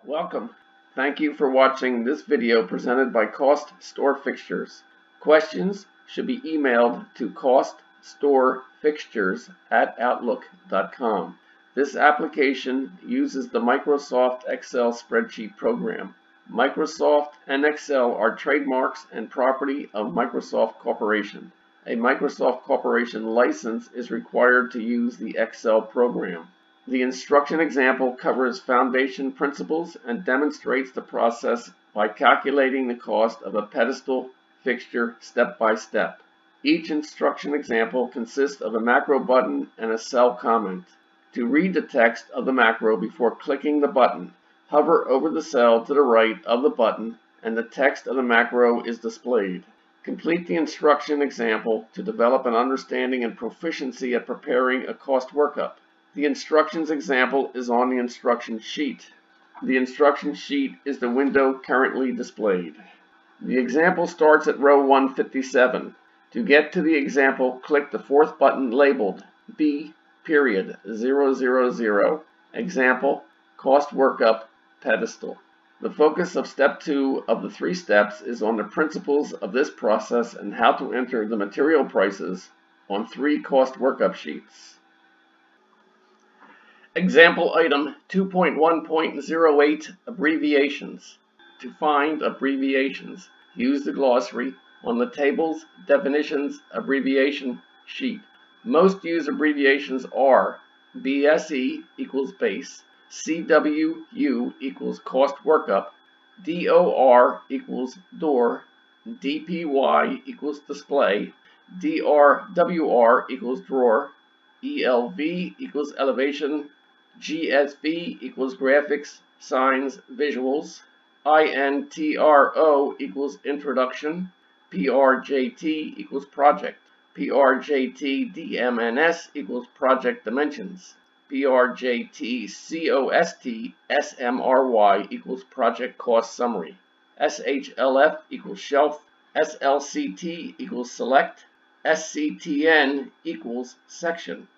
Welcome. Thank you for watching this video presented by CostStoreFixtures. Questions should be emailed to CostStoreFixtures@outlook.com. This application uses the Microsoft Excel spreadsheet program. Microsoft and Excel are trademarks and property of Microsoft Corporation. A Microsoft Corporation license is required to use the Excel program. The instruction example covers foundation principles and demonstrates the process by calculating the cost of a pedestal fixture step by step. Each instruction example consists of a macro button and a cell comment. To read the text of the macro before clicking the button, hover over the cell to the right of the button and the text of the macro is displayed. Complete the instruction example to develop an understanding and proficiency at preparing a cost workup. The instructions example is on the instruction sheet. The instruction sheet is the window currently displayed. The example starts at row 157. To get to the example, click the fourth button labeled B.000 Example Cost Workup Pedestal. The focus of step 2 of the 3 steps is on the principles of this process and how to enter the material prices on 3 cost workup sheets. Example item 2.1.08 Abbreviations. To find abbreviations, use the glossary on the Tables, Definitions, Abbreviation sheet. Most used abbreviations are BSE equals base, CWU equals cost workup, DOR equals door, DPY equals display, DRWR equals drawer, ELV equals elevation, GSV equals graphics, signs, visuals, INTRO equals introduction, PRJT equals project, PRJT DMNS equals project dimensions, PRJT COST SMRY equals project cost summary, SHLF equals shelf, SLCT equals select, SCTN equals section,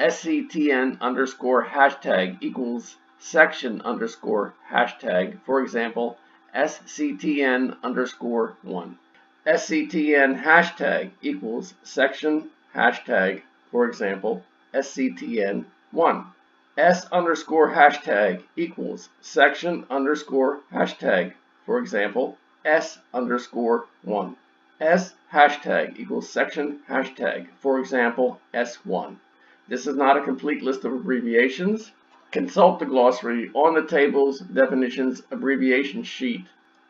SCTN underscore hashtag equals section underscore hashtag, for example, SCTN underscore 1. SCTN hashtag equals section hashtag, for example, SCTN 1. S underscore hashtag equals section underscore hashtag, for example, S underscore 1. S hashtag equals section hashtag, for example, S1. This is not a complete list of abbreviations. Consult the glossary on the Tables, Definitions, Abbreviation sheet.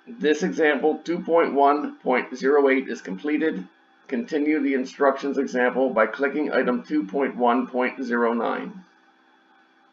This example 2.1.08 is completed. Continue the instructions example by clicking item 2.1.09.